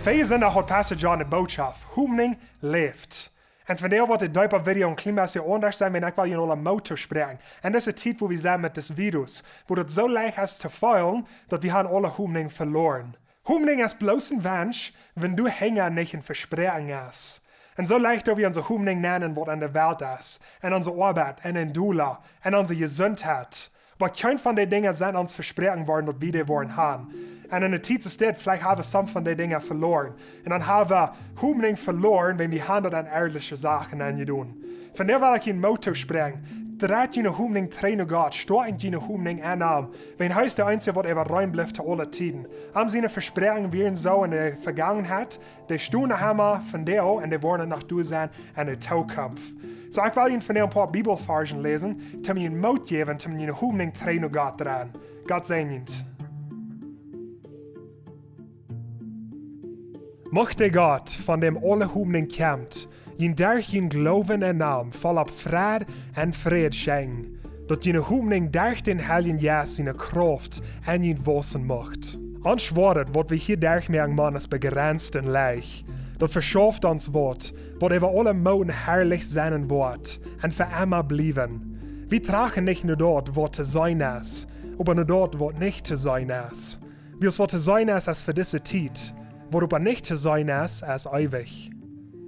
Wij zijn naar het passage aan de boodschap. Hoemning leeft. En vandaar wordt het duiper video een klein beetje anders zijn, wenn ik wel je alle motor spreken. En dat is de tijd, wo we zijn met dit virus. Wo het zo leicht is te feilen, dat we alle hoemning verloren. Hoemning is bloos een wens, wenn du hänger nicht een verspreken is. En zo leicht dat we onze hoemning nennen wat aan de wereld is. En onze arbeid, en een doelen, en onze gezondheid. Maar geen van die dingen zijn ons verspreken worden dat we die worden gaan. En in de tijd is dit, vielleicht hebben we soms van die dingen verloren. En dan hebben we hoemning verloren, wenn we gaan dat aan ehrliche zaken aan je doen. Vandaar wil ik je motor spreken. Draait je hoemning trainen gaat, stoort je hoemning aan. Wenn hij is de einzige wat even ruim blijft te alle tijden. Am zijn verspreken weer zo in de vergangenheid. Die stonden helemaal van deel en die worden nog door zijn in de toekomst. So ik wil je vandaar een paar Bibelversen lezen, om je een moed geven, om je hoemning trainen gaat eraan. God zegent. Mochte God, van dem alle hoemning komt, je durch je geloven en naam volop vrede en vrede schenken, dat je hoemning durch den Heiligen Geist zijn kracht en je wossen mocht. Ons woord wat we hier durchmerken man is begrenzt en leeg. Dat verschaft ons woord, wat over alle moden herrlich zijn wordt en voor immer blijven. We tragen niet nur dort, wat te zijn is, aber nur dort, wat niet te zijn is. Wie wat te zijn is voor deze tijd, wat aber nicht zu sein ist, ewig.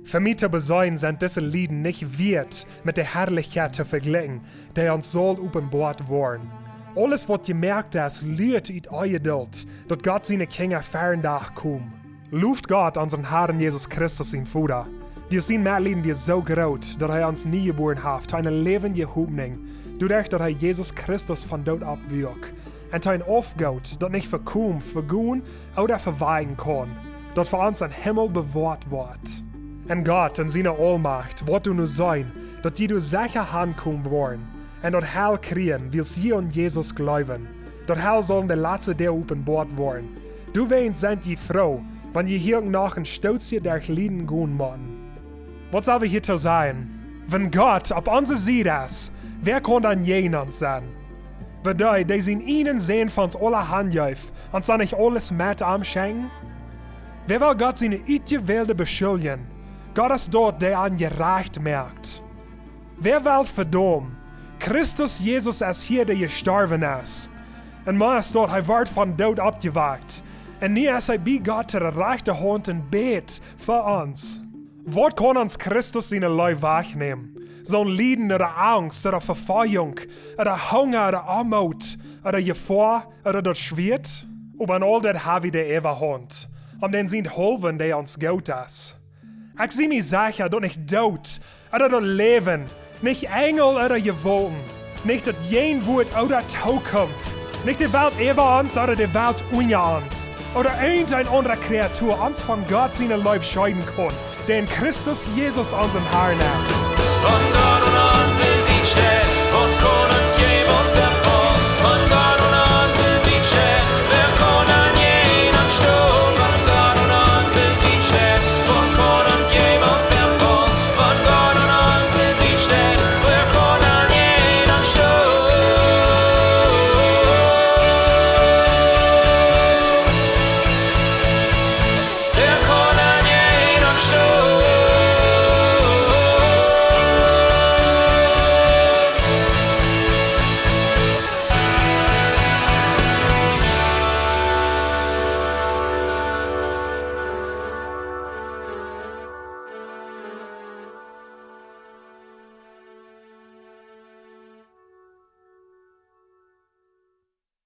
Für mich zu besein sind diese Lieden nicht wert, mit der Herrlichkeit zu vergleichen, die uns soll openbaart worden. Alles, was je merkt ist, lügt uit euer Geduld, dat Gott seine Kinder ferndag kommt. Loeft Gott unseren Herrn Jesus Christus in Vater. Wir sind Mitleiden wir so groß, dass uns nie geboren hat, eine lebende Hoffnung, doordat dat Jesus Christus von Dood abwirkt. En ein Aufgaut, dat nicht verkommt, vergoen oder verweigen kann. Dat voor ons een Himmel bewahrt wordt. En God in zijn Allmacht wordt nu zijn, dat je door sicher aankomt worden. En dat Heil kriegen, wils je an Jesus geloven. Dat Heil sollen de laatste deel openbaard worden. Du weent zijn je vrouw, wanneer je hier nog een stootje durch Lieden gaan moeten. Wat zal we hier te zijn? Wenn God op onze zijde is, wer kan dan tegen ons zijn? We die zijn ihnen zijn van ons alle handjuif, ons dan niet alles met am schenken? Wer will Gott seine uitgewählte beschuldigen? Gott ist dort, der an gerecht merkt. Wer will verdammen? Christus Jesus ist hier, der gestorben ist. En man ist dort, hij wordt van dood opgewekt. En nu is hij bij Gott ter rechte hand en beet voor ons. Wat kan ons Christus zijn Leib wegnemen? Zo'n lijden oder angst oder verfeuung oder hunger oder armoed oder gevaar oder dat schwert? Aber all dat hebben we de eeuwige hand. Den zijn Holven die ons goed is. Ik zie me zeker dat niet dood, oder dat leven, niet engel oder gewolken, niet dat geen woord oder toekomst, niet de Welt über ons oder de Welt onder ons, oder irgendein andere Kreatur ons van Gott zijn Leib scheiden kann, der in Christus Jesus unseren Herrn ist. Und Gott und uns in sie stellt, und kann uns jemals